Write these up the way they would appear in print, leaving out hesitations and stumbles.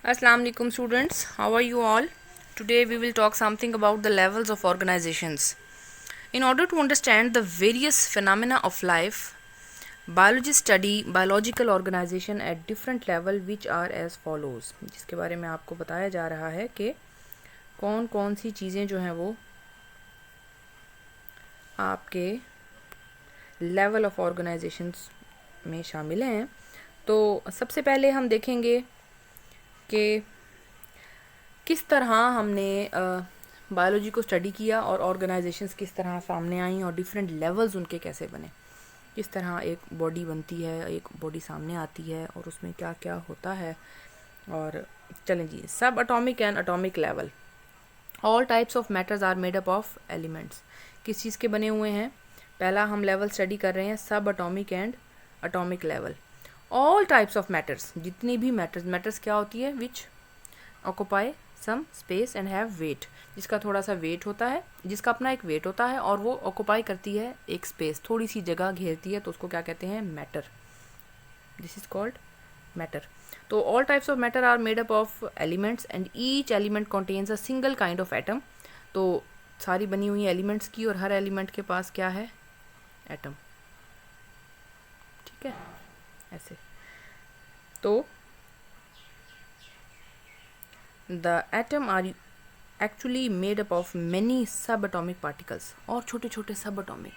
Assalamu alaikum students, how are you all? Today we will talk something about the levels of organizations. In order to understand the various phenomena of life, biologists study biological organization at different level which are as follows. जिसके बारे में आपको बताया जा रहा है कि कौन कौन सी चीज़ें जो हैं वो आपके लेवल ऑफ ऑर्गेनाइजेशंस में शामिल हैं। तो सबसे पहले हम देखेंगे कि किस तरह हमने बायोलॉजी को स्टडी किया और ऑर्गेनाइजेशंस किस तरह सामने आई और डिफरेंट लेवल्स उनके कैसे बने, किस तरह एक बॉडी बनती है, एक बॉडी सामने आती है और उसमें क्या क्या होता है। और चलें जी, subatomic and atomic level. All types of matters are made up of elements. किस चीज़ के बने हुए हैं? पहला हम लेवल स्टडी कर रहे हैं subatomic and atomic level. All types of matters, जितनी भी मैटर्स क्या होती है? Which occupy some space and have weight, जिसका थोड़ा सा वेट होता है, जिसका अपना एक वेट होता है और वो ऑक्यूपाई करती है एक स्पेस, थोड़ी सी जगह घेरती है, तो उसको क्या कहते हैं? Matter. This is called matter. तो all types of matter are made up of elements and each element contains a single kind of atom. तो सारी बनी हुई एलिमेंट्स की और हर एलिमेंट के पास क्या है? एटम। ठीक है, ऐसे। तो the atom are actually made up of many subatomic particles, और छोटे छोटे सबअटॉमिक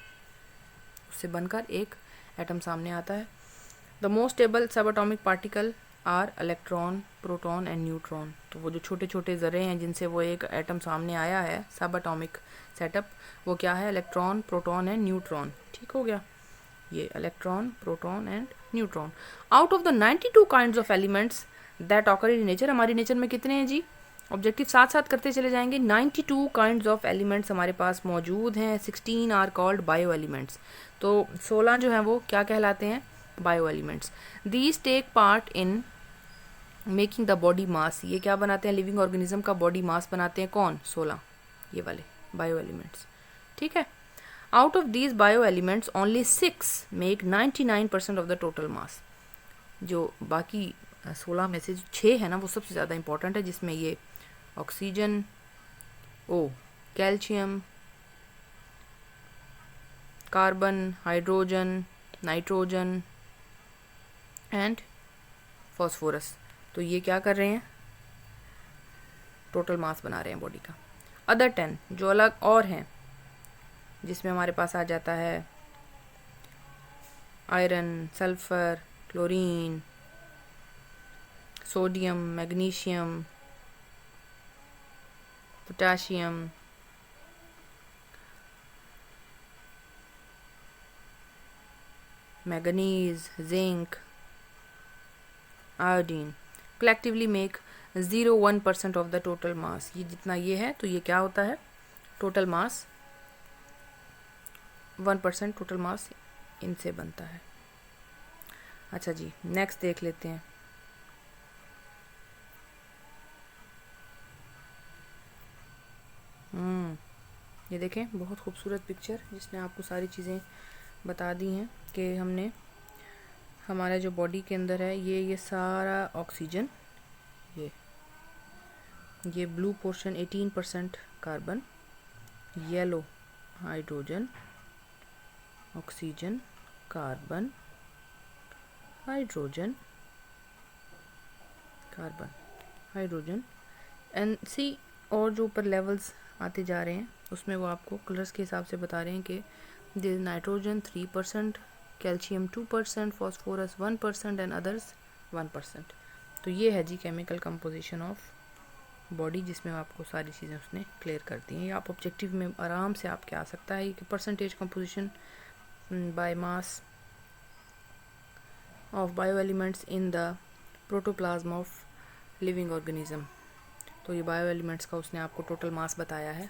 उससे बनकर एक एटम सामने आता है। The most stable subatomic particle are electron, proton and neutron. तो वो जो छोटे छोटे ज़रे हैं जिनसे वो एक एटम सामने आया है, सबअटॉमिक सेटअप, वो क्या है? Electron, proton and neutron. ठीक हो गया, ये electron, proton and neutron. Out of the 92 kinds of elements that occur in nature, हमारी नेचर में कितने हैं जी? ऑब्जेक्टिव साथ साथ करते चले जाएंगे। 92 काइंड्स ऑफ एलिमेंट्स हमारे पास मौजूद हैं। 16 आर कॉल्ड बायो एलिमेंट्स। तो 16 जो हैं वो क्या कहलाते हैं? Bio elements. These take part in making the body mass. ये क्या बनाते हैं? लिविंग ऑर्गेनिज्म का बॉडी मास बनाते हैं। कौन? 16, ये वाले बायो एलिमेंट्स। ठीक है। Out of these bio elements only 6 make 99% of the total mass. जो बाकी 16 में से जो 6 है ना, वो सबसे ज़्यादा इंपॉर्टेंट है, जिसमें ये oxygen, calcium, carbon, hydrogen, nitrogen and phosphorus. तो ये क्या कर रहे हैं? टोटल मास बना रहे हैं बॉडी का। अदर 10 जो अलग और हैं, जिसमें हमारे पास आ जाता है iron, sulphur, chlorine, sodium, magnesium, potassium, manganese, zinc, iodine, collectively make 0.1% of the total mass. ये जितना ये है, तो ये क्या होता है? टोटल मास 1% टोटल मास इनसे बनता है। अच्छा जी, नेक्स्ट देख लेते हैं। ये देखें, बहुत खूबसूरत पिक्चर जिसने आपको सारी चीज़ें बता दी हैं कि हमने हमारा जो बॉडी के अंदर है, ये सारा ऑक्सीजन, ये blue portion 18% carbon, yellow hydrogen, oxygen, carbon, hydrogen, carbon, hydrogen and C. और जो ऊपर लेवल्स आते जा रहे हैं उसमें वो आपको कलर्स के हिसाब से बता रहे हैं कि this nitrogen 3%, calcium 2%, phosphorus 1% and others 1%। तो ये है जी केमिकल कंपोजिशन ऑफ बॉडी, जिसमें आपको सारी चीज़ें उसने क्लियर कर दी हैं। ये आप ऑब्जेक्टिव में आराम से आपके आ सकता है कि percentage composition by mass of bio elements in the protoplasm of living organism. तो ये बायो एलिमेंट्स का उसने आपको टोटल मास बताया है,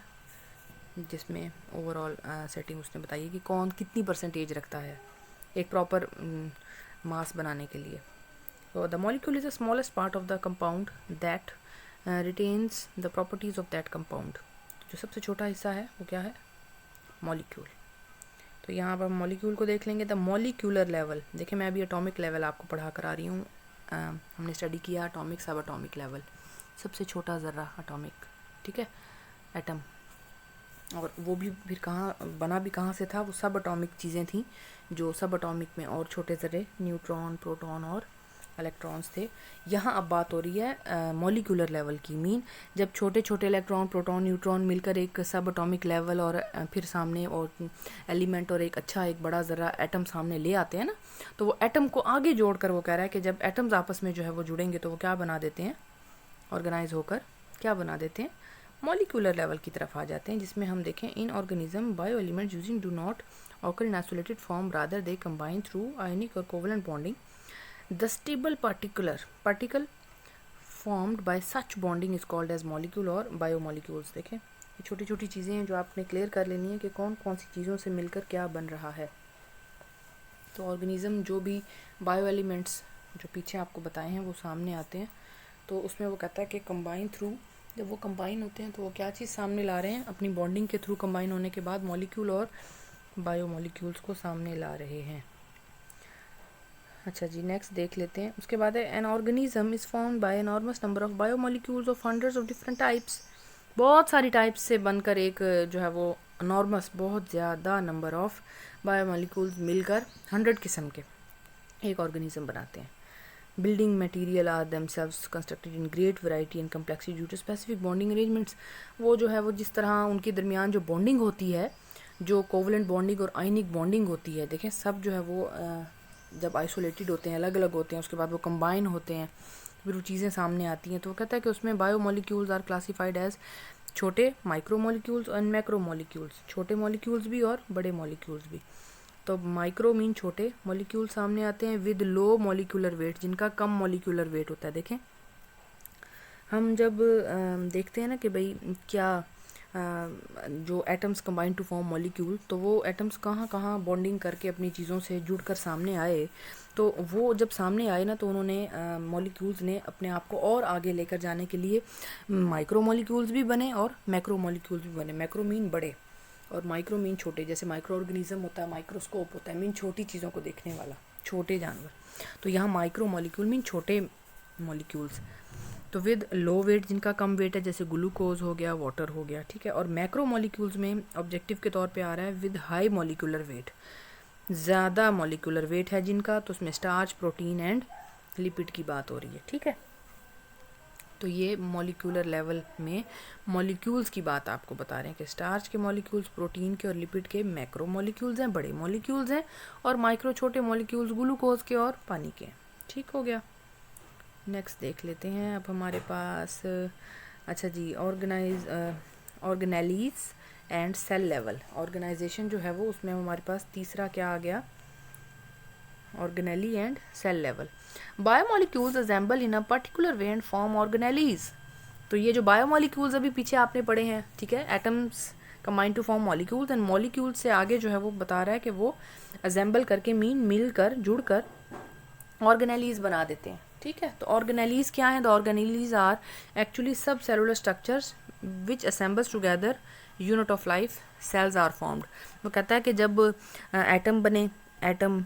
जिसमें ओवरऑल सेटिंग उसने बताई है कि कौन कितनी परसेंटेज रखता है एक प्रॉपर मास बनाने के लिए। तो the molecule is the smallest part of the compound that retains the properties of that compound. जो सबसे छोटा हिस्सा है वो क्या है? मॉलिक्यूल। तो यहाँ पर मॉलिक्यूल को देख लेंगे। द मॉलिक्यूलर लेवल, देखिए मैं अभी एटॉमिक लेवल आपको पढ़ा कर आ रही हूँ, हमने स्टडी किया एटॉमिक सब एटॉमिक लेवल, सबसे छोटा ज़र्रा एटॉमिक, ठीक है, एटम। और वो भी फिर बना भी कहाँ से था, वो सब एटॉमिक चीज़ें थी जो सब एटॉमिक में और छोटे ज़र्रे न्यूट्रॉन, प्रोटॉन और इलेक्ट्रॉन्स थे। यहाँ अब बात हो रही है मॉलिक्यूलर लेवल की। मीन जब छोटे छोटे इलेक्ट्रॉन, प्रोटॉन, न्यूट्रॉन मिलकर एक सब एटॉमिक लेवल और फिर सामने और एलिमेंट और एक बड़ा ज़रा एटम सामने ले आते हैं ना, तो वो एटम को आगे जोड़कर वो कह रहा है कि जब एटम्स आपस में जो है वो जुड़ेंगे तो वो क्या बना देते हैं, ऑर्गेनाइज होकर क्या बना देते हैं, मॉलिक्यूलर लेवल की तरफ आ जाते हैं, जिसमें हम देखें in organism bio element using do not occur in isolated form rather they combine through ionic और covalent bonding. The stable particle formed by such bonding is called as molecule और biomolecules। देखें ये छोटी छोटी चीज़ें हैं जो आपने क्लियर कर लेनी है कि कौन कौन सी चीज़ों से मिलकर क्या बन रहा है। तो ऑर्गेनिज्म जो भी बायो एलिमेंट्स जो पीछे आपको बताए हैं वो सामने आते हैं, तो उसमें वो कहता है कि कंबाइन थ्रू, जब वो कंबाइन होते हैं तो वो क्या चीज़ सामने ला रहे हैं, अपनी बॉन्डिंग के थ्रू कंबाइन होने के बाद मॉलिक्यूल और बायोमोलिक्यूल्स को सामने ला रहे हैं। अच्छा जी, नेक्स्ट देख लेते हैं। उसके बाद है an organism is formed by enormous number of biomolecules of hundreds of different types. बहुत सारी टाइप्स से बनकर एक जो है वो एनॉर्मस, बहुत ज़्यादा नंबर ऑफ बायोमोलिक्यूल्स मिलकर 100 किस्म के एक ऑर्गेनिज्म बनाते हैं। Building material are themselves constructed in great variety and complexity due to specific bonding arrangements. वो जो है वो जिस तरह उनके दरमियान जो बॉन्डिंग होती है, जो कोवलेंट बॉन्डिंग और आयनिक बॉन्डिंग होती है, देखें सब जो है वो जब आइसोलेटेड होते हैं, अलग अलग होते हैं, उसके बाद वो कंबाइन होते हैं, फिर वो चीज़ें सामने आती हैं। तो वो कहता है कि उसमें बायोमोलिक्यूल्स आर क्लासिफाइड एज छोटे माइक्रोमोलिक्यूल्स एंड मैक्रोमोलिक्यूल्स, छोटे मॉलिक्यूल्स भी और बड़े मॉलिक्यूल्स भी। तो माइक्रो मीन छोटे मॉलिक्यूल सामने आते हैं विद लो मॉलिक्यूलर वेट, जिनका कम मॉलिक्यूलर वेट होता है। देखें हम जब देखते हैं ना कि भाई क्या जो atoms combine to form molecule, तो वो एटम्स कहाँ कहाँ बॉन्डिंग करके अपनी चीज़ों से जुड़कर सामने आए। तो वो जब सामने आए ना, तो उन्होंने मॉलिक्यूल्स ने अपने आप को और आगे लेकर जाने के लिए माइक्रो मॉलिक्यूल्स भी बने और मैक्रो मॉलिक्यूल्स भी बने। मैक्रो मीन बड़े और माइक्रो मीन छोटे। जैसे माइक्रो ऑर्गेनिज्म होता है, माइक्रोस्कोप होता है, मीन छोटी चीज़ों को देखने वाला, छोटे जानवर। तो यहाँ माइक्रो मॉलिक्यूल मीन छोटे मॉलिक्यूल्स। तो विद लो वेट, जिनका कम वेट है, जैसे ग्लूकोज हो गया, वाटर हो गया, ठीक है। और मैक्रो मॉलिक्यूल्स में ऑब्जेक्टिव के तौर पे आ रहा है विद हाई मॉलिक्यूलर वेट, ज़्यादा मॉलिक्यूलर वेट है जिनका। तो उसमें स्टार्च, प्रोटीन एंड लिपिड की बात हो रही है, ठीक है। तो ये मॉलिक्यूलर लेवल में मॉलिक्यूल्स की बात आपको बता रहे हैं कि स्टार्च के मॉलिक्यूल्स, प्रोटीन के और लिपिड के मैक्रो मॉलिक्यूल्स हैं, बड़े मॉलिक्यूल्स हैं, और माइक्रो छोटे मॉलिक्यूल्स ग्लूकोज के और पानी के। ठीक हो गया। नेक्स्ट देख लेते हैं अब हमारे पास। अच्छा जी, organelles and cell level. Organisation जो है वो उसमें हमारे पास तीसरा क्या आ गया, organelle and cell level. Biomolecules assemble in a particular way and form organelles. तो ये जो बायोमोलिक्यूल्स अभी पीछे आपने पढ़े हैं, ठीक है, atoms combine to form molecules, and molecules से आगे जो है वो बता रहा है कि वो असेंबल करके मीन मिलकर जुड़कर ऑर्गेनेलीज बना देते हैं। ठीक है, तो ऑर्गेनेलीज क्या है? The organelles are actually subcellular structures which assembles together unit of life, cells are formed. वो कहता है कि जब एटम बने, atom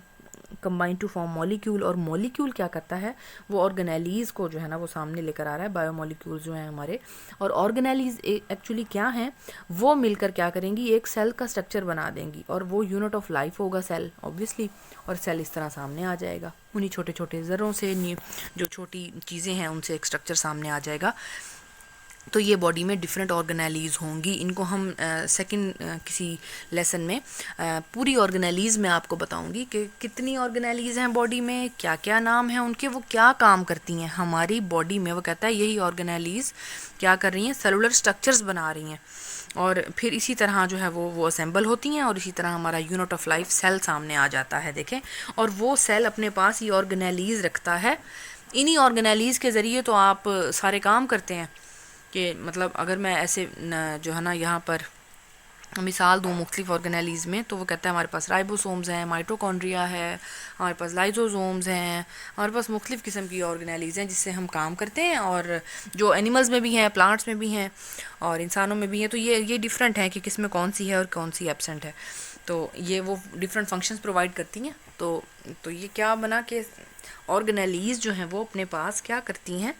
combine to form molecule, और मॉलिक्यूल क्या करता है, वो ऑर्गेनेलीज को जो है ना वो सामने लेकर आ रहा है। बायोमोलिक्यूल्स जो हैं हमारे, और ऑर्गेनेलीज एक्चुअली क्या हैं, वो मिलकर क्या करेंगी, एक सेल का स्ट्रक्चर बना देंगी, और वो यूनिट ऑफ लाइफ होगा सेल ऑब्वियसली, और सेल इस तरह सामने आ जाएगा। उन्हीं छोटे छोटे ज़रों से, जो छोटी चीज़ें हैं उनसे एक स्ट्रक्चर सामने आ जाएगा। तो ये बॉडी में डिफरेंट ऑर्गेनेलीज होंगी। इनको हम सेकंड किसी लेसन में पूरी ऑर्गेनेलीज में आपको बताऊंगी कि कितनी ऑर्गेनेलीज हैं बॉडी में, क्या क्या नाम है उनके, वो क्या काम करती हैं हमारी बॉडी में। वो कहता है यही ऑर्गेनेलीज क्या कर रही हैं, सेलुलर स्ट्रक्चर्स बना रही हैं, और फिर इसी तरह जो है वो असेंबल होती हैं, और इसी तरह हमारा यूनिट ऑफ लाइफ सेल सामने आ जाता है। देखें, और वो सेल अपने पास ये ऑर्गेनेलीज रखता है। इन्हीं ऑर्गेनेलीज के ज़रिए तो आप सारे काम करते हैं कि मतलब अगर मैं ऐसे जो है ना यहाँ पर मिसाल दूँ मुख्तलिफ ऑर्गेनेलीज में, तो वो कहता है हमारे पास राइबोसोम्स हैं, माइटोकॉन्ड्रिया है, हमारे पास लाइजोसोम्स हैं, हमारे पास मुख्तलिफ किस्म की ऑर्गेनेलीज हैं जिससे हम काम करते हैं, और जो एनिमल्स में भी हैं, प्लांट्स में भी हैं, और इंसानों में भी हैं। तो ये डिफरेंट है कि किस में कौन सी है और कौन सी एब्सेंट है। तो ये वो डिफरेंट फंक्शंस प्रोवाइड करती हैं। तो ये क्या बना कि ऑर्गेनेलीज जो हैं वो अपने पास क्या करती हैं,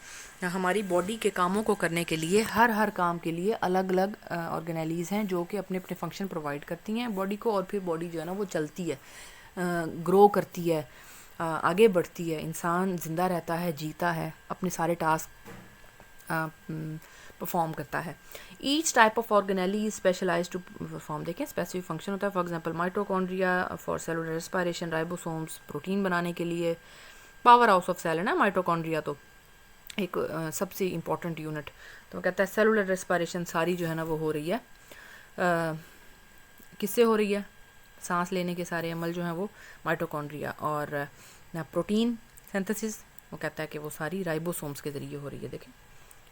हमारी बॉडी के कामों को करने के लिए हर काम के लिए अलग अलग ऑर्गेनेलीज हैं जो कि अपने अपने फंक्शन प्रोवाइड करती हैं बॉडी को, और फिर बॉडी जो है ना वो चलती है, ग्रो करती है, आगे बढ़ती है, इंसान ज़िंदा रहता है, जीता है, अपने सारे टास्क परफॉर्म करता है। Each type of organelle is specialise to perform, देखें स्पेसिफिक फंक्शन होता है। For example mitochondria for cellular respiration, ribosomes protein बनाने के लिए, पावर हाउस ऑफ सेल है ना माइटोकॉन्ड्रिया, तो एक सबसे इम्पॉर्टेंट यूनिट। तो कहता है सेलुलर रेस्पिरेशन सारी जो है ना वो हो रही है, किससे हो रही है, सांस लेने के सारे अमल जो हैं वो माइटोकॉन्ड्रिया, और प्रोटीन सिंथेसिस वो कहता है कि वो सारी राइबोसोम्स के ज़रिए हो रही है। देखें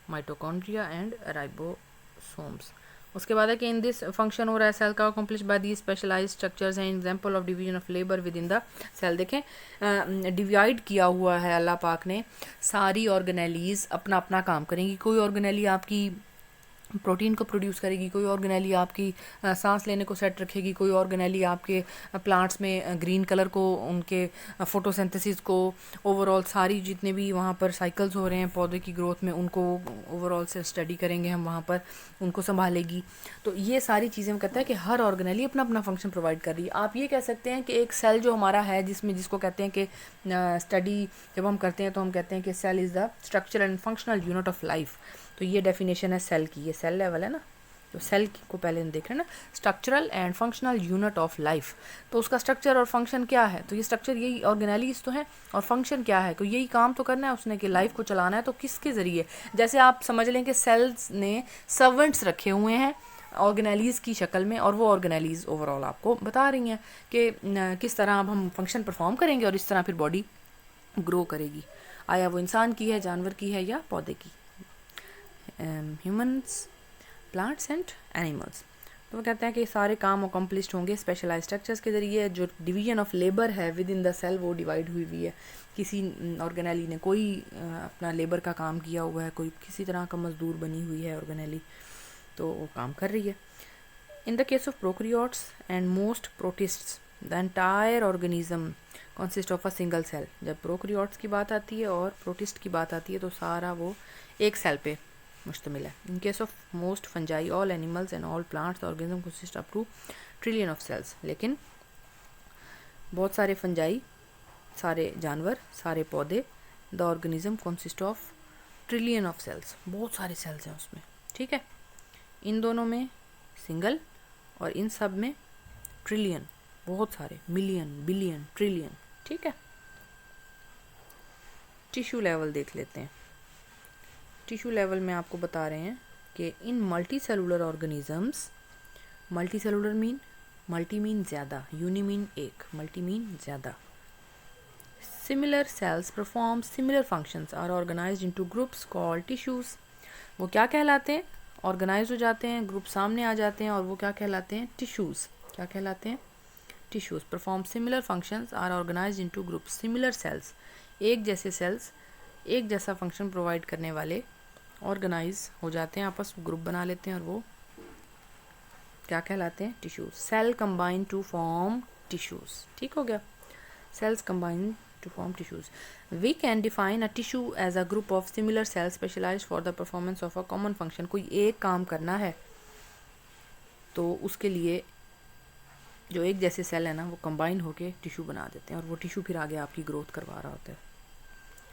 माइटोकॉन्ड्रिया एंड राइबोसोम्स। उसके बाद है कि इन दिस फंक्शन हो रहा है सेल का accomplish by the specialised structures and example of division of labour within the cell. देखें डिवाइड किया हुआ है अल्लाह पाक ने, सारी ऑर्गेनेलीज अपना अपना काम करेंगी। कोई ऑर्गेनेली आपकी प्रोटीन को प्रोड्यूस करेगी, कोई ऑर्गेनेली आपकी सांस लेने को सेट रखेगी, कोई ऑर्गेनेली आपके प्लांट्स में ग्रीन कलर को, उनके फोटोसिंथेसिस को, ओवरऑल सारी जितने भी वहाँ पर साइकिल्स हो रहे हैं पौधे की ग्रोथ में उनको ओवरऑल से स्टडी करेंगे हम, वहाँ पर उनको संभालेगी। तो ये सारी चीज़ें हम कहते हैं कि हर ऑर्गेनेली अपना अपना फंक्शन प्रोवाइड कर रही है। आप ये कह सकते हैं कि एक सेल जो हमारा है जिसको कहते हैं कि स्टडी जब हम करते हैं तो हम कहते हैं कि cell is the structure and functional unit of life. तो ये डेफिनेशन है सेल की, ये सेल लेवल है ना, तो सेल को पहले हम देख रहे हैं ना, structural and functional unit of life. तो उसका स्ट्रक्चर और फंक्शन क्या है, तो ये स्ट्रक्चर यही ऑर्गेनेलीज तो है, और फंक्शन क्या है, तो यही काम तो करना है उसने कि लाइफ को चलाना है। तो किसके ज़रिए, जैसे आप समझ लें कि सेल्स ने सर्वेंट्स रखे हुए हैं ऑर्गेनेलीज़ की शक्ल में, और वो ऑर्गेनेलीज़ ओवरऑल आपको बता रही हैं कि किस तरह अब हम फंक्शन परफॉर्म करेंगे और इस तरह फिर बॉडी ग्रो करेगी। आया वो इंसान की है, जानवर की है, या पौधे की, ह्यूमंस, प्लांट्स एंड एनिमल्स। तो वो कहते हैं कि सारे काम अकम्प्लिश्ड होंगे स्पेशलाइज स्ट्रक्चर्स के ज़रिए। जो डिवीजन ऑफ लेबर है विद इन द सेल वो डिवाइड हुई हुई है, किसी ऑर्गेनेली ने कोई अपना लेबर का काम किया हुआ है, कोई किसी तरह का मजदूर बनी हुई है ऑर्गेनेली, तो वो काम कर रही है। In the case of prokaryotes and most protists the entire organism consist of a single cell. जब प्रोकैरियोट्स की बात आती है और प्रोटिस्ट की बात आती है तो सारा वो एक सेल पे मुश्तमिल है। In case of most fungi all animals and all plants organism consist up to trillion of cells. लेकिन बहुत सारे फंजाई, सारे जानवर, सारे पौधे, the organism consist of trillion of cells, बहुत सारे सेल्स हैं उसमें, ठीक है। इन दोनों में सिंगल और इन सब में ट्रिलियन, बहुत सारे, मिलियन, बिलियन, ट्रिलियन, ठीक है। टिश्यू लेवल देख लेते हैं। टिश्यू लेवल में आपको बता रहे हैं कि in multicellular organisms, multicellular mean, multi mean ज़्यादा, यूनी मीन एक, मल्टी मीन ज़्यादा। Similar cells perform similar functions are organised into groups called tissues. वो क्या कहलाते हैं, ऑर्गेनाइज हो जाते हैं, ग्रुप सामने आ जाते हैं, और वो क्या कहलाते हैं, टिश्यूज़। क्या कहलाते हैं, tissues. Perform similar functions are organised into groups. Similar cells, एक जैसे सेल्स, एक जैसा फंक्शन प्रोवाइड करने वाले ऑर्गेनाइज हो जाते हैं, आपस में ग्रुप बना लेते हैं, और वो क्या कहलाते हैं, tissues. Cell combine to form tissues, ठीक हो गया, cells combine to form tissues. We can define a tissue as a group of similar cells specialised for the performance of a common function. कोई एक काम करना है तो उसके लिए जो एक जैसे सेल है ना वो कंबाइन होके टिश्यू बना देते हैं, और वो टिश्यू फिर आगे आपकी ग्रोथ करवा रहा होता है,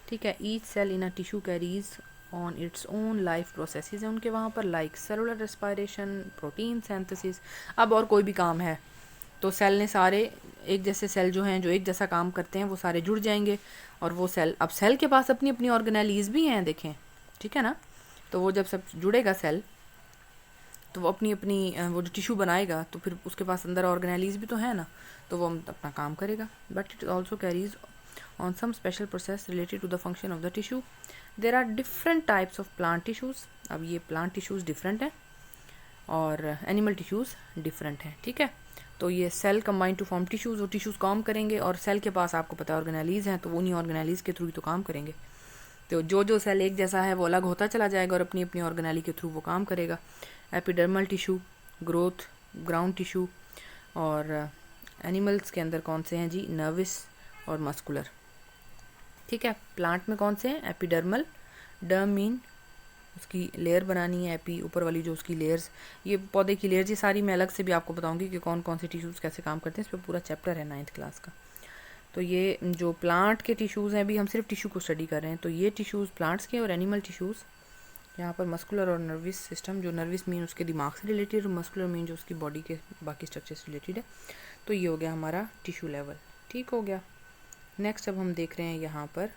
ठीक है। Each cell in a tissue carries on its own life processes है उनके वहाँ पर, like cellular respiration, protein synthesis. अब और कोई भी काम है तो सेल ने सारे एक जैसे सेल जो हैं जो एक जैसा काम करते हैं वो सारे जुड़ जाएंगे, और वो सेल, अब सेल के पास अपनी अपनी ऑर्गेनेलीज भी हैं, देखें, ठीक है ना। तो वो जब सब जुड़ेगा सेल तो वो अपनी अपनी वो जो टिश्यू बनाएगा तो फिर उसके पास अंदर ऑर्गेनेलीज भी तो है ना, तो वो अपना काम करेगा। But it also carries on some special process related to the function of the tissue. There are different types of plant tissues. अब ये plant tissues different हैं और animal tissues different हैं, ठीक है। तो ये cell combine to form tissues, और टिश्यूज़ काम करेंगे, और सेल के पास आपको पता है ऑर्गेनेलीज हैं, तो उन्हीं ऑर्गेनेलीज के थ्रू ही तो काम करेंगे। तो जो सेल एक जैसा है वो अलग होता चला जाएगा और अपनी अपनी ऑर्गेनेली के थ्रू वो काम करेगा। Epidermal tissue, growth, ground tissue, और एनिमल्स के अंदर कौन से हैं जी, नर्वस और मस्कुलर। ठीक है, प्लांट में कौन से हैं, एपिडर्मल, डर्म मीन उसकी लेयर बनानी है, एपी ऊपर वाली जो उसकी लेयर्स, ये पौधे की लेयर्स, ये सारी मैं अलग से भी आपको बताऊंगी कि कौन कौन से टिश्यूज़ कैसे काम करते हैं, इस पर पूरा चैप्टर है 9th क्लास का। तो ये जो प्लांट के टिश्यूज़ हैं, अभी हम सिर्फ टिश्यू को स्टडी कर रहे हैं, तो ये टिश्यूज़ प्लांट्स के और एनिमल टिश्यूज़ यहाँ पर मस्कुलर और नर्वस सिस्टम, जो नर्वस मीन उसके दिमाग से रिलेटेड और मस्कुलर मीन जो उसकी बॉडी के बाकी स्ट्रक्चर से रिलेटेड है। तो ये हो गया हमारा टिश्यू लेवल, ठीक हो गया। नेक्स्ट अब हम देख रहे हैं यहाँ पर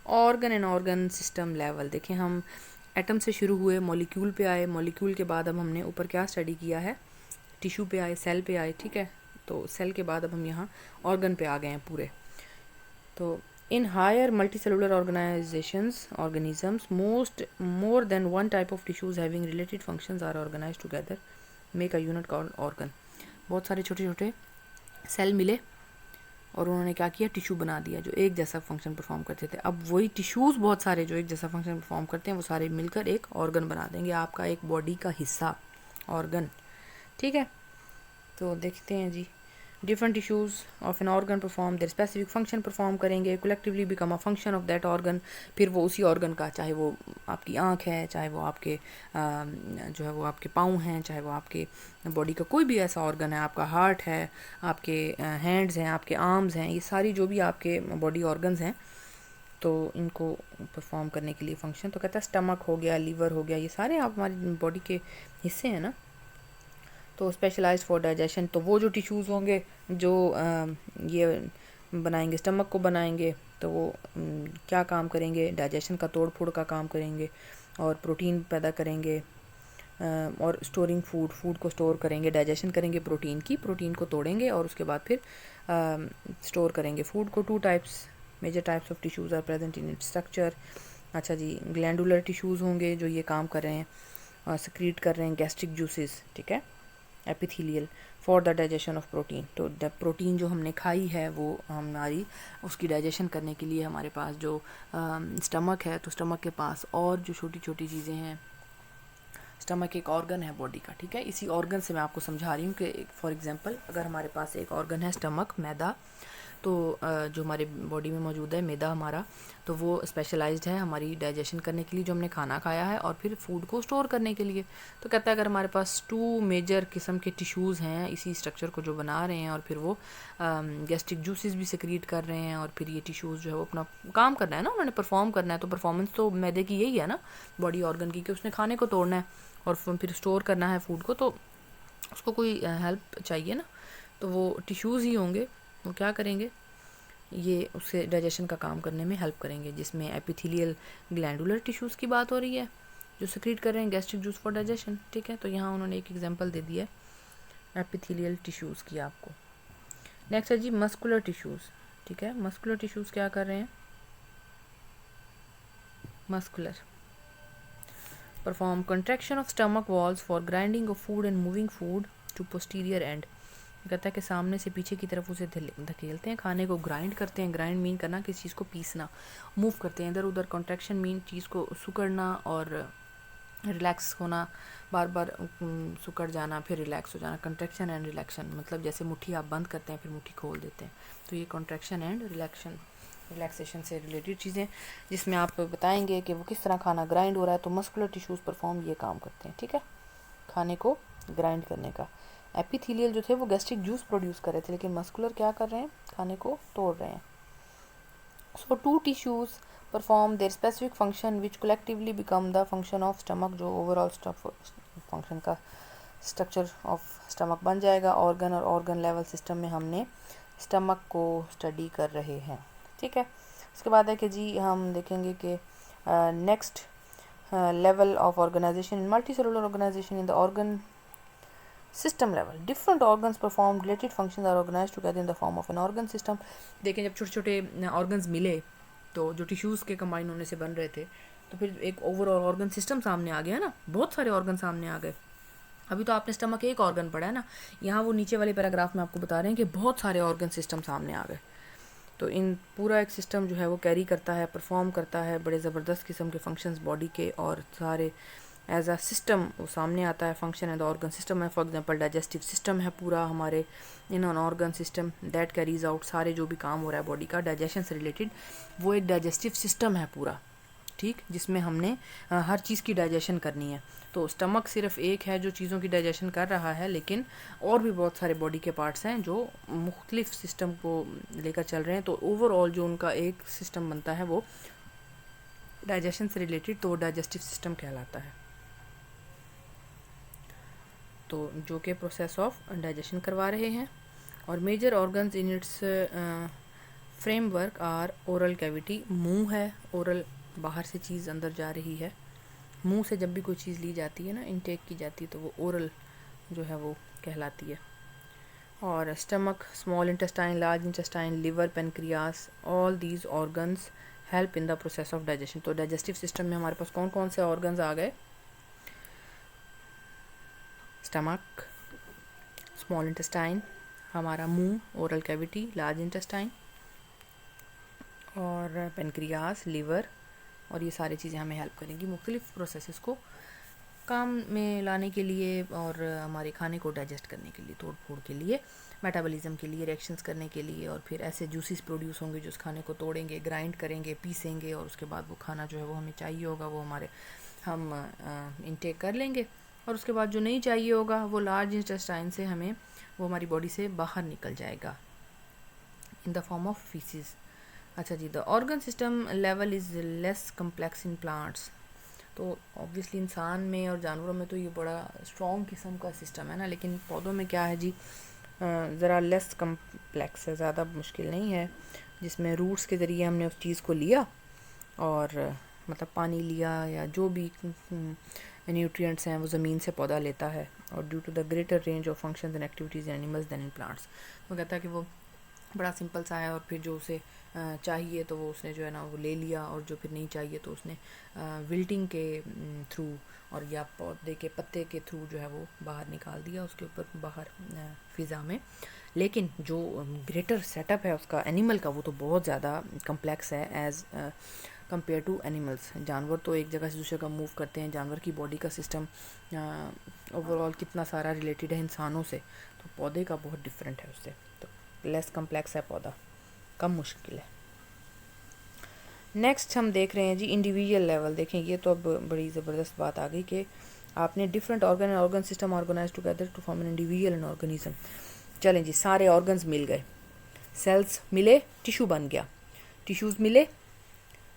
organ and organ system level. देखें, हम एटम से शुरू हुए, मॉलिक्यूल पे आए, मॉलिक्यूल के बाद अब हमने ऊपर क्या स्टडी किया है, टिश्यू पे आए, सेल पे आए। ठीक है, तो सेल के बाद अब हम यहाँ ऑर्गन पे आ गए हैं पूरे। तो in higher multicellular organisms more than one type of tissues having related functions are organized together make a unit called organ। बहुत सारे छोटे छोटे सेल मिले और उन्होंने क्या किया, टिश्यू बना दिया जो एक जैसा फंक्शन परफॉर्म करते थे। अब वही टिश्यूज़ बहुत सारे जो एक जैसा फंक्शन परफॉर्म करते हैं वो सारे मिलकर एक ऑर्गन बना देंगे, आपका एक बॉडी का हिस्सा, ऑर्गन। ठीक है, तो देखते हैं जी, different tissues of an organ perform their specific function perform करेंगे, collectively become a function of that organ. फिर वो उसी ऑर्गन का, चाहे वो आपकी आँख है, चाहे वो आपके जो है वो आपके पाँव हैं, चाहे वो आपके बॉडी का कोई भी ऐसा ऑर्गन है, आपका हार्ट है, आपके हैंड्स हैं, आपके आर्म्स हैं, ये सारी जो भी आपके बॉडी ऑर्गन्स हैं, तो इनको परफॉर्म करने के लिए फंक्शन। तो कहता है स्टमक हो गया, लीवर हो गया, ये सारे आप हमारी बॉडी के हिस्से हैं ना। तो स्पेशलाइज्ड फॉर डाइजेशन, तो वो जो टिश्यूज़ होंगे जो ये बनाएंगे, स्टमक को बनाएंगे, तो वो क्या काम करेंगे, डाइजेशन का, तोड़ फोड़ का काम करेंगे और प्रोटीन पैदा करेंगे और स्टोरिंग फूड को स्टोर करेंगे, डाइजेशन करेंगे प्रोटीन को तोड़ेंगे और उसके बाद फिर स्टोर करेंगे फूड को। 2 types, major types of tissues are present in its structure. अच्छा जी, ग्लैंडुलर टिश्यूज़ होंगे जो ये काम कर रहे हैं और सिक्रीट कर रहे हैं गैस्ट्रिक जूसेस। ठीक है, epithelial for the digestion of protein, तो प्रोटीन जो हमने खाई है वो हमारी उसकी डाइजेशन करने के लिए हमारे पास जो स्टमक है, तो स्टमक के पास और जो छोटी छोटी चीज़ें हैं, स्टमक एक ऑर्गन है बॉडी का। ठीक है, इसी ऑर्गन से मैं आपको समझा रही हूँ कि फॉर एग्जांपल अगर हमारे पास एक ऑर्गन है स्टमक, मैदा, तो जो हमारे बॉडी में मौजूद है मैदा हमारा, तो वो स्पेशलाइज्ड है हमारी डाइजेशन करने के लिए, जो हमने खाना खाया है, और फिर फूड को स्टोर करने के लिए। तो कहता है अगर हमारे पास 2 मेजर किस्म के टिश्यूज़ हैं इसी स्ट्रक्चर को जो बना रहे हैं और फिर वो गैस्ट्रिक जूसेस भी सिक्रीट कर रहे हैं और फिर ये टिश्यूज़ जो है वो अपना काम करना है ना, उन्होंने परफॉर्म करना है। तो परफॉर्मेंस तो मैदे की यही है ना, बॉडी ऑर्गन की, कि उसने खाने को तोड़ना है और फिर स्टोर करना है फूड को, तो उसको कोई हेल्प चाहिए ना, तो वो टिश्यूज़ ही होंगे, वो क्या करेंगे, ये उससे डाइजेशन का काम करने में हेल्प करेंगे, जिसमें एपिथेलियल ग्लैंडुलर टिश्यूज़ की बात हो रही है जो सिक्रीट कर रहे हैं गैस्ट्रिक जूस फॉर डाइजेशन। ठीक है, तो यहाँ उन्होंने एक एग्जांपल दे दिया है एपिथेलियल टिश्यूज़ की आपको। नेक्स्ट है जी मस्कुलर टिश्यूज़। ठीक है, मस्कुलर टिश्यूज़ क्या कर रहे हैं, muscular perform contraction of stomach walls for grinding of food and moving food to posterior end. कहता है कि सामने से पीछे की तरफ उसे धकेलते हैं, खाने को ग्राइंड करते हैं। ग्राइंड मीन करना, किसी चीज़ को पीसना, मूव करते हैं इधर उधर। कॉन्ट्रैक्शन मीन चीज़ को सुकड़ना और रिलैक्स होना, बार बार सुकड़ जाना फिर रिलैक्स हो जाना। कंट्रैक्शन एंड रिलैक्शन मतलब जैसे मुट्ठी आप बंद करते हैं फिर मुट्ठी खोल देते हैं, तो ये कॉन्ट्रैक्शन एंड रिलैक्सेशन से रिलेटेड चीज़ें, जिसमें आप बताएंगे कि वो किस तरह खाना ग्राइंड हो रहा है। तो मस्कुलर टिश्यूज़ परफॉर्म ये काम करते हैं। ठीक है, खाने को ग्राइंड करने का। एपिथेलियल जो थे वो गैस्ट्रिक जूस प्रोड्यूस कर रहे थे, लेकिन मस्कुलर क्या कर रहे हैं, खाने को तोड़ रहे हैं। सो 2 tissues perform their specific function which collectively become the function of stomach, जो ओवरऑल फंक्शन का स्ट्रक्चर ऑफ स्टमक बन जाएगा। ऑर्गन और ऑर्गन लेवल सिस्टम में हमने स्टमक को स्टडी कर रहे हैं। ठीक है, उसके बाद है कि जी हम देखेंगे कि next level of organisation in multicellular organisation in the organ system level, different organs perform related functions are organised together in the form of an organ system. देखें, जब छोटे छोटे ऑर्गन्स मिले तो जो टिश्यूज़ के कंबाइन होने से बन रहे थे, तो फिर एक ओवरऑल ऑर्गन सिस्टम सामने आ गया ना, बहुत सारे ऑर्गन सामने आ गए। अभी तो आपने स्टमक एक ऑर्गन पढ़ा है ना, यहाँ वो नीचे वाले पैराग्राफ में आपको बता रहे हैं कि बहुत सारे ऑर्गन सिस्टम सामने आ गए। तो इन पूरा एक सिस्टम जो है वो कैरी करता है, परफॉर्म करता है बड़े ज़बरदस्त किस्म के फंक्शंस बॉडी के, और सारे एज अ सिस्टम वो सामने आता है, फंक्शन एंड ऑर्गन सिस्टम है। फॉर एग्जांपल डाइजेस्टिव सिस्टम है पूरा हमारे, in an organ system that carries out, सारे जो भी काम हो रहा है बॉडी का डाइजेशन से रिलेटेड, वो एक डाइजेस्टिव सिस्टम है पूरा, ठीक, जिसमें हमने हर चीज़ की डाइजेशन करनी है। तो स्टमक सिर्फ एक है जो चीज़ों की डाइजेशन कर रहा है, लेकिन और भी बहुत सारे बॉडी के पार्ट्स हैं जो मुख्तलिफ सिस्टम को लेकर चल रहे हैं। तो ओवरऑल जो उनका एक सिस्टम बनता है वो डाइजेशन से रिलेटेड, तो वो डाइजेस्टिव सिस्टम कहलाता है। तो जो कि प्रोसेस ऑफ डाइजेशन करवा रहे हैं। और major organs in its framework are oral cavity, मुंह है, ओरल बाहर से चीज़ अंदर जा रही है, मुंह से जब भी कोई चीज़ ली जाती है ना, इनटेक की जाती है, तो वो ओरल जो है वो कहलाती है। और stomach, small intestine, large intestine, liver, pancreas, all these organs help in the process of digestion. तो डाइजेस्टिव सिस्टम में हमारे पास कौन कौन से ऑर्गन्स आ गए? स्टमक, स्मॉल इंटेस्टाइन, हमारा मुंह, ओरल कैविटी, लार्ज इंटेस्टाइन, और पेनक्रियास, लिवर, और ये सारी चीज़ें हमें हेल्प करेंगी मुख्तलिफ प्रोसेसेस को काम में लाने के लिए और हमारे खाने को डाइजेस्ट करने के लिए, तोड़ फोड़ के लिए, मेटाबॉलिज्म के लिए, रिएक्शंस करने के लिए, और फिर ऐसे जूसेस प्रोड्यूस होंगे जो उस खाने को तोड़ेंगे, ग्राइंड करेंगे, पीसेंगे, और उसके बाद वो खाना जो है वो हमें चाहिए होगा वो हम इंटेक कर लेंगे। और उसके बाद जो नहीं चाहिए होगा वो लार्ज इंटेस्टाइन से हमें वो हमारी बॉडी से बाहर निकल जाएगा in the form of faeces. अच्छा जी, the organ system level is less complex in plants. तो ऑब्वियसली इंसान में और जानवरों में तो ये बड़ा स्ट्रॉन्ग किस्म का सिस्टम है ना, लेकिन पौधों में क्या है जी, ज़रा लेस कम्प्लेक्स है, ज़्यादा मुश्किल नहीं है, जिसमें रूट्स के ज़रिए हमने उस चीज़ को लिया और मतलब पानी लिया या जो भी न्यूट्रिएंट्स हैं वो ज़मीन से पौधा लेता है। और due to the greater range of functions and activities in animals than in plants, वो कहता है कि वो बड़ा सिंपल सा है, और फिर जो उसे चाहिए तो वो उसने जो है ना वो ले लिया, और जो फिर नहीं चाहिए तो उसने विल्टिंग के थ्रू और या पौधे के पत्ते के थ्रू जो है वो बाहर निकाल दिया उसके ऊपर बाहर फ़िज़ा में। लेकिन जो ग्रेटर सेटअप है उसका एनिमल का, वो तो बहुत ज़्यादा कम्प्लेक्स है एज़ कंपेयर टू एनिमल्स। जानवर तो एक जगह से दूसरे का मूव करते हैं, जानवर की बॉडी का सिस्टम ओवरऑल कितना सारा रिलेटेड है इंसानों से, तो पौधे का बहुत डिफरेंट है उससे, तो लेस कम्प्लेक्स है पौधा, कम मुश्किल है। नेक्स्ट हम देख रहे हैं जी इंडिविजुअल लेवल। देखें ये तो अब बड़ी ज़बरदस्त बात आ गई कि आपने different organ and organ system organise together to form an individual and organism. चलें जी, सारे ऑर्गन्स मिल गए, सेल्स मिले, टिश्यू बन गया, टिश्यूज़ मिले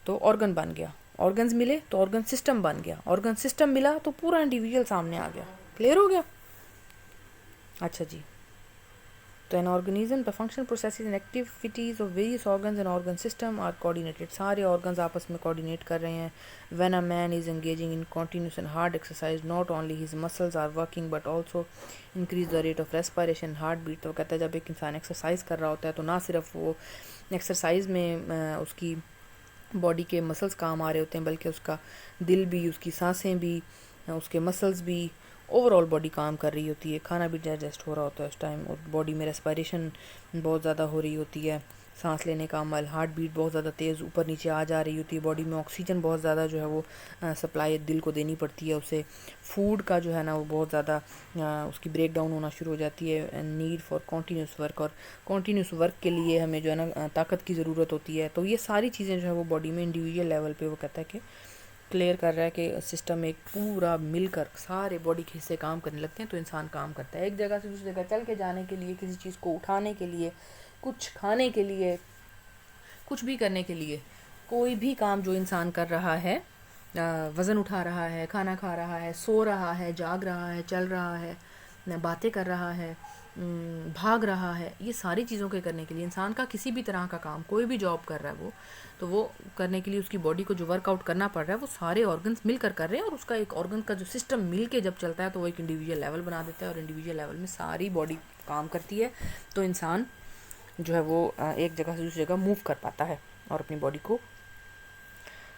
तो ऑर्गन बन गया, ऑर्गन्स मिले तो ऑर्गन सिस्टम बन गया, ऑर्गन सिस्टम मिला तो पूरा इंडिविजुअल सामने आ गया। क्लियर हो गया? अच्छा जी, तो an organism the function processes and activities of various organs and organ system are coordinated. सारे ऑर्गन्स आपस में कोऑर्डिनेट कर रहे हैं। When a man is engaging in continuous and hard exercise, not only his muscles are working but also increase the rate of respiration, heart beat. तो कहता है जब एक इंसान एक्सरसाइज कर रहा होता है तो ना सिर्फ वो एक्सरसाइज में उसकी बॉडी के मसल्स काम आ रहे होते हैं, बल्कि उसका दिल भी, उसकी सांसें भी, उसके मसल्स भी, ओवरऑल बॉडी काम कर रही होती है। खाना भी डाइजेस्ट हो रहा होता है उस टाइम, और बॉडी में रेस्पिरेशन बहुत ज़्यादा हो रही होती है, सांस लेने का अमल, हार्ट बीट बहुत ज़्यादा तेज़ ऊपर नीचे आ जा रही होती है, बॉडी में ऑक्सीजन बहुत ज़्यादा जो है वो सप्लाई दिल को देनी पड़ती है उसे। फूड का जो है ना वो बहुत ज़्यादा उसकी ब्रेक डाउन होना शुरू हो जाती है। नीड फॉर कॉन्टीन्यूस वर्क, और कॉन्टीन्यूस वर्क के लिए हमें जो है ना ताकत की ज़रूरत होती है। तो ये सारी चीज़ें जो है वो बॉडी में इंडिविजुअल लेवल पे वो कहता है कि क्लियर कर रहा है कि सिस्टम एक पूरा मिलकर सारे बॉडी के हिस्से काम करने लगते हैं तो इंसान काम करता है। एक जगह से दूसरी जगह चल के जाने के लिए, किसी चीज़ को उठाने के लिए, कुछ खाने के लिए, कुछ भी करने के लिए, कोई भी काम जो इंसान कर रहा है, वज़न उठा रहा है, खाना खा रहा है, सो रहा है, जाग रहा है, चल रहा है, बातें कर रहा है, भाग रहा है, ये सारी चीज़ों के करने के लिए इंसान का किसी भी तरह का काम, कोई भी जॉब कर रहा है वो, तो वो करने के लिए उसकी बॉडी को जो वर्कआउट करना पड़ रहा है वो सारे ऑर्गन्स मिलकर कर रहे हैं, और उसका एक ऑर्गन का जो सिस्टम मिल के जब चलता है तो वो एक इंडिविजुअल लेवल बना देता है, और इंडिविजुअल लेवल में सारी बॉडी काम करती है, तो इंसान जो है वो एक जगह से दूसरी जगह मूव कर पाता है और अपनी बॉडी को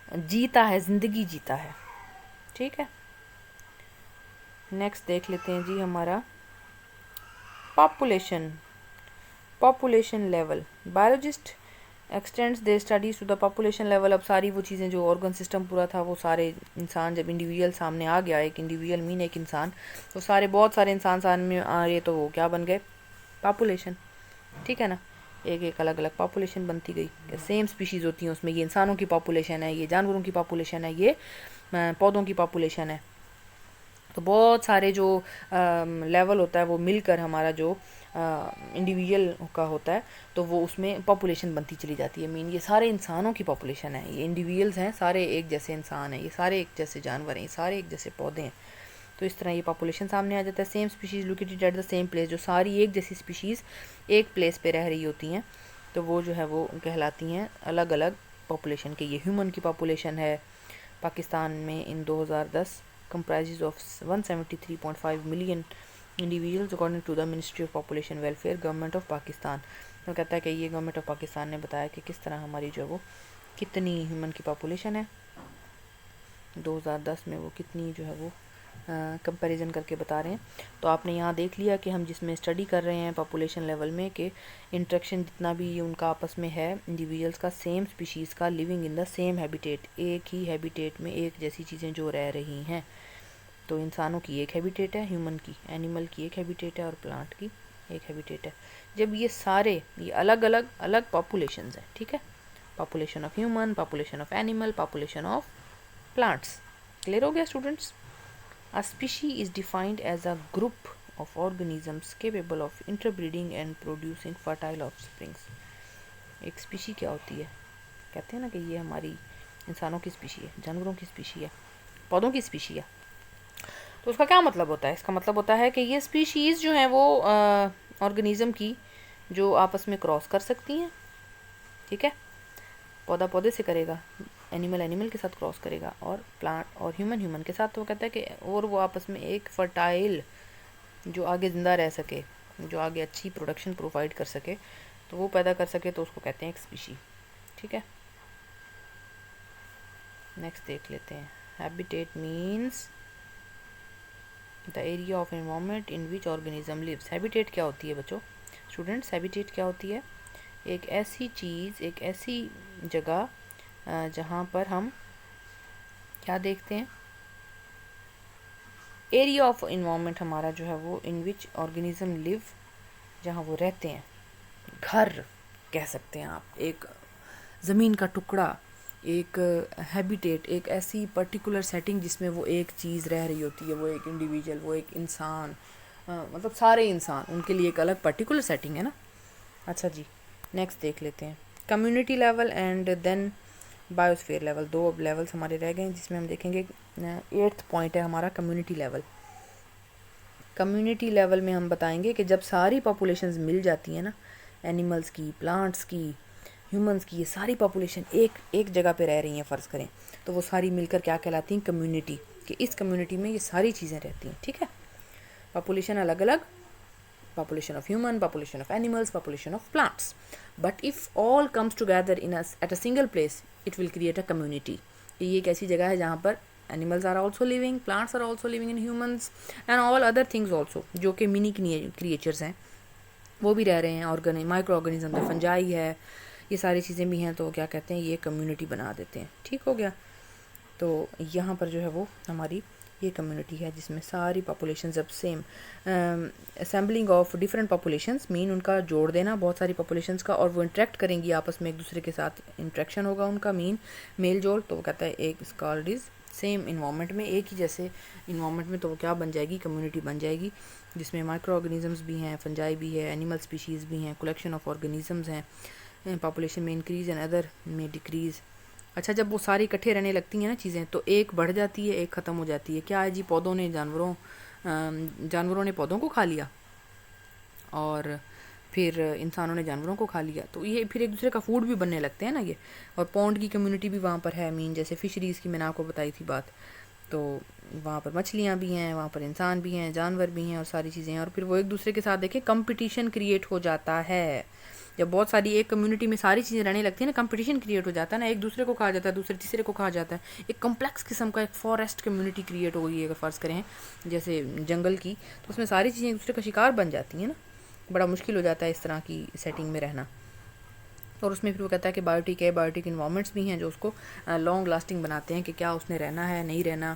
जीता है, ज़िंदगी जीता है। ठीक है, नेक्स्ट देख लेते हैं जी हमारा population level. Biologist extends they studies to the population level. अब सारी वो चीज़ें जो ऑर्गन सिस्टम पूरा था वो सारे इंसान जब इंडिविजुअल सामने आ गया, एक इंडिविजुअल मीन एक इंसान, तो सारे बहुत सारे इंसान सामने आ रहे तो वो क्या बन गए, पॉपुलेशन। ठीक है ना, एक एक अलग अलग पॉपुलेशन बनती गई। सेम स्पीशीज़ होती हैं उसमें, ये इंसानों की पॉपुलेशन है, ये जानवरों की पॉपुलेशन है, ये पौधों की पॉपुलेशन है। तो बहुत सारे जो लेवल होता है वो मिलकर हमारा जो इंडिविजुअल का होता है तो वो उसमें पॉपुलेशन बनती चली जाती है। मीन ये सारे इंसानों की पॉपुलेशन है, ये इंडिविजुअल्स हैं, सारे एक जैसे इंसान हैं, ये सारे एक जैसे जानवर हैं, ये सारे एक जैसे पौधे हैं। तो इस तरह ये पॉपुलेशन सामने आ जाता है। Same species located at the same place, जो सारी एक जैसी स्पीशीज़ एक प्लेस पे रह रही होती हैं तो वो जो है वो कहलाती हैं अलग अलग पॉपुलेशन के। ये ह्यूमन की पॉपुलेशन है पाकिस्तान में इन 2010 comprises of 173.5 million individuals according to the Ministry of Population Welfare, government of Pakistan. तो कहता है कि ये गवर्नमेंट ऑफ पाकिस्तान ने बताया कि किस तरह हमारी जो वो कितनी ह्यूमन की पॉपुलेशन है 2010 में, वो कितनी जो है वो कंपैरिजन करके बता रहे हैं। तो आपने यहाँ देख लिया कि हम जिसमें स्टडी कर रहे हैं पॉपुलेशन लेवल में कि इंट्रैक्शन जितना भी उनका आपस में है इंडिविजुअल्स का, सेम स्पीशीज़ का, living in the same habitat, एक ही हैबिटेट में एक जैसी चीज़ें जो रह रही हैं। तो इंसानों की एक हैबिटेट है, ह्यूमन की, एनिमल की एक हैबिटेट है और प्लांट की एक हैबिटेट है। जब ये सारे ये अलग अलग अलग पॉपुलेशंस हैं, ठीक है, population of human, population of animal, population of plants. Clear हो गया students? A species is defined as a group of organisms capable of interbreeding and producing fertile offsprings. एक स्पीशी क्या होती है? कहते हैं ना कि ये हमारी इंसानों की स्पीशी है, जानवरों की स्पीशी है, पौधों की स्पीशी है। तो उसका क्या मतलब होता है? इसका मतलब होता है कि ये स्पीशीज़ जो हैं वो ऑर्गेनिज्म की जो आपस में क्रॉस कर सकती हैं, ठीक है, पौधा पौधे से करेगा, एनिमल एनिमल के साथ क्रॉस करेगा और प्लांट और ह्यूमन के साथ। तो वो कहता है कि और वो आपस में एक फर्टाइल जो आगे ज़िंदा रह सके, जो आगे अच्छी प्रोडक्शन प्रोवाइड कर सके, तो वो पैदा कर सके, तो उसको कहते हैं एक स्पीशी। ठीक है, नेक्स्ट देख लेते हैं। Habitat means the area of environment in which organism lives. Habitat क्या होती है बच्चों? स्टूडेंट्स, हैबिटेट क्या होती है? एक ऐसी चीज़, एक ऐसी जगह जहाँ पर हम क्या देखते हैं, एरिया ऑफ इन्वायरमेंट हमारा जो है वो इन विच ऑर्गेनिज्म लिव, जहाँ वो रहते हैं, घर कह सकते हैं आप, एक ज़मीन का टुकड़ा, एक हैबिटेट, एक ऐसी पर्टिकुलर सेटिंग जिसमें वो एक चीज़ रह रही होती है, वो एक इंडिविजुअल, वो एक इंसान, मतलब सारे इंसान, उनके लिए एक अलग पर्टिकुलर सेटिंग है ना। अच्छा जी, नेक्स्ट देख लेते हैं community level and then biosphere level. दो अब लेवल्स हमारे रह गए जिसमें हम देखेंगे 8th पॉइंट है हमारा कम्युनिटी लेवल। कम्युनिटी लेवल में हम बताएंगे कि जब सारी पॉपुलेशंस मिल जाती हैं ना, एनिमल्स की, प्लांट्स की, ह्यूमंस की, ये सारी पॉपुलेशन एक जगह पे रह रही हैं फ़र्ज़ करें, तो वो सारी मिलकर क्या कहलाती हैं, कम्युनिटी। कि इस कम्युनिटी में ये सारी चीज़ें रहती हैं। ठीक है, पॉपुलेशन अलग अलग, population of human, population of animals, population of plants. But if all comes together at a single place, it will create a community. ये एक ऐसी जगह है जहाँ पर animals are also living, plants are also living in humans and all other things also, जो कि mini creatures हैं वो भी रह रहे हैं, माइक्रो ऑर्गेनिज्म है, फंजाई है, ये सारी चीज़ें भी हैं, तो क्या कहते हैं, ये कम्युनिटी बना देते हैं। ठीक हो गया, तो यहाँ पर जो है वो हमारी ये कम्युनिटी है जिसमें सारी पॉपुलेशन जब same assembling of different populations mean उनका जोड़ देना बहुत सारी पॉपुलेशंस का, और वो इंटरेक्ट करेंगी आपस में, एक दूसरे के साथ इंटरेक्शन होगा उनका, मीन मेल जोल। तो वो कहता है एक स्कॉल्ड इज़ सेम इन्वायरमेंट में, एक ही जैसे इन्वायरमेंट में, तो वो क्या बन जाएगी, कम्युनिटी बन जाएगी जिसमें माइक्रो ऑर्गेनिजम्स भी हैं, फंजाई भी है, एनिमल स्पीशीज़ भी हैं, कलेक्शन ऑफ ऑर्गेनिजम्स हैं, पॉपुलेशन में इंक्रीज़ एंड अदर में डिक्रीज़। अच्छा, जब वो सारी इकट्ठे रहने लगती हैं ना चीज़ें, तो एक बढ़ जाती है, एक ख़त्म हो जाती है। क्या है जी, पौधों ने जानवरों ने पौधों को खा लिया और फिर इंसानों ने जानवरों को खा लिया, तो ये फिर एक दूसरे का फूड भी बनने लगते हैं ना ये। और पॉन्ड की कम्युनिटी भी वहाँ पर है, मीन जैसे फिशरीज़ की मैंने आपको बताई थी बात, तो वहाँ पर मछलियाँ भी हैं, वहाँ पर इंसान भी हैं, जानवर भी हैं और सारी चीज़ें हैं, और फिर वो एक दूसरे के साथ देखें कंपटीशन क्रिएट हो जाता है। जब बहुत सारी एक कम्युनिटी में सारी चीज़ें रहने लगती है ना, कंपटीशन क्रिएट हो जाता है ना, एक दूसरे को खा जाता है, दूसरे तीसरे को खा जाता है, एक कम्प्लेक्स किस्म का एक फॉरेस्ट कम्युनिटी क्रिएट हो गई है अगर फ़र्ज़ करें जैसे जंगल की, तो उसमें सारी चीज़ें एक दूसरे का शिकार बन जाती हैं ना, बड़ा मुश्किल हो जाता है इस तरह की सेटिंग में रहना। और उसमें फिर वो कहता है कि बायोटिक है, बायोटिक इन्वायरमेंट्स भी हैं जो उसको लॉन्ग लास्टिंग बनाते हैं कि क्या उसने रहना है नहीं रहना।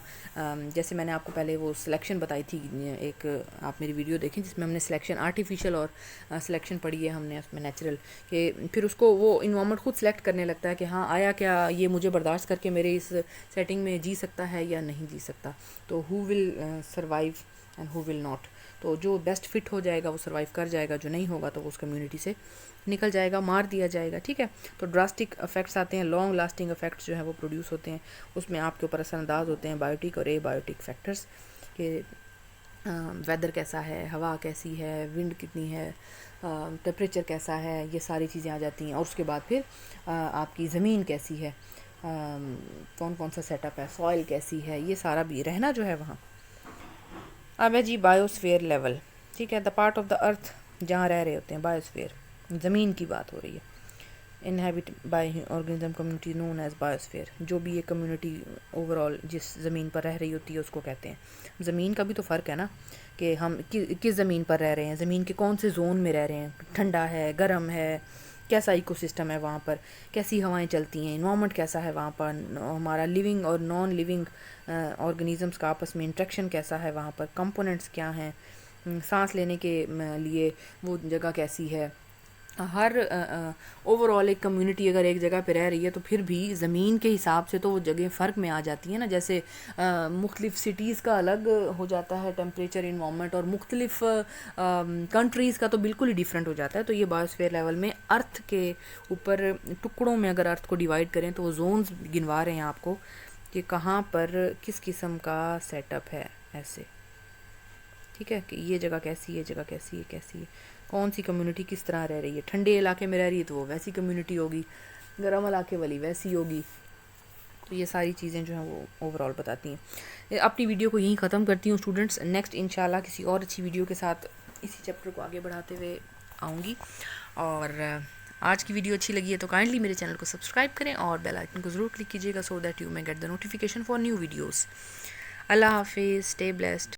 जैसे मैंने आपको पहले वो सिलेक्शन बताई थी, एक आप मेरी वीडियो देखें जिसमें हमने सिलेक्शन आर्टिफिशियल और सिलेक्शन पढ़ी है हमने, उसमें नेचुरल, कि फिर उसको वो इन्वायरमेंट खुद सेलेक्ट करने लगता है कि हाँ आया क्या, ये मुझे बर्दाश्त करके मेरे इस सेटिंग में जी सकता है या नहीं जी सकता। तो who will survive and who will not. तो जो बेस्ट फिट हो जाएगा वो सर्वाइव कर जाएगा, जो नहीं होगा तो वो उस कम्युनिटी से निकल जाएगा, मार दिया जाएगा। ठीक है, तो ड्रास्टिक इफेक्ट्स आते हैं, लॉन्ग लास्टिंग इफेक्ट्स जो है वो प्रोड्यूस होते हैं, उसमें आपके ऊपर असरअंदाज होते हैं बायोटिक और एबायोटिक फैक्टर्स के वेदर कैसा है, हवा कैसी है, विंड कितनी है, टेम्परेचर कैसा है, ये सारी चीज़ें आ जाती हैं। और उसके बाद फिर आपकी ज़मीन कैसी है, कौन कौन सा सेटअप है, सॉइल कैसी है, ये सारा भी रहना जो है वहाँ। अब है जी बायोस्फीयर लेवल। ठीक है, the part of the earth जहाँ रह रहे होते हैं, बायोस्फीयर ज़मीन की बात हो रही है। Inhabit by organism community known as biosphere. जो भी ये कम्युनिटी ओवरऑल जिस ज़मीन पर रह रही होती है उसको कहते हैं। ज़मीन का भी तो फ़र्क है ना कि हम किस ज़मीन पर रह रहे हैं, ज़मीन के कौन से जोन में रह रहे हैं, ठंडा है, गर्म है, कैसा इकोसिस्टम है वहाँ पर, कैसी हवाएं चलती हैं, इन्वायरमेंट कैसा है वहाँ पर, हमारा लिविंग और नॉन लिविंग ऑर्गेनिजम्स का आपस में इंट्रैक्शन कैसा है वहाँ पर, कंपोनेंट्स क्या हैं, सांस लेने के लिए वो जगह कैसी है। हर ओवरऑल एक कम्युनिटी अगर एक जगह पे रह रही है तो फिर भी ज़मीन के हिसाब से तो वो जगह फ़र्क में आ जाती है ना। जैसे मुख्तलिफ़ सिटीज़ का अलग हो जाता है टेम्परेचर, इन्वायरमेंट, और मुख्तलिफ़ कंट्रीज़ का तो बिल्कुल ही डिफरेंट हो जाता है। तो ये बायोस्फीयर लेवल में अर्थ के ऊपर टुकड़ों में अगर अर्थ को डिवाइड करें तो वो जोन्स गिनवा रहे हैं आपको कि कहाँ पर किस किस्म का सेटअप है ऐसे। ठीक है, कि ये जगह कैसी है, ये जगह कैसी है, कैसी है, कौन सी कम्युनिटी किस तरह रह रही है। ठंडे इलाके में रह रही है तो वो वैसी कम्युनिटी होगी, गर्म इलाके वाली वैसी होगी। तो ये सारी चीज़ें जो हैं वो ओवरऑल बताती हैं। अपनी वीडियो को यहीं ख़त्म करती हूँ स्टूडेंट्स। नेक्स्ट इंशाल्लाह किसी और अच्छी वीडियो के साथ इसी चैप्टर को आगे बढ़ाते हुए आऊँगी। और आज की वीडियो अच्छी लगी है तो काइंडली मेरे चैनल को सब्सक्राइब करें और बेल आइकन को ज़रूर क्लिक कीजिएगा so that you may get the notification for new videos. Allah हाफिज़, स्टे ब्लेस्ड।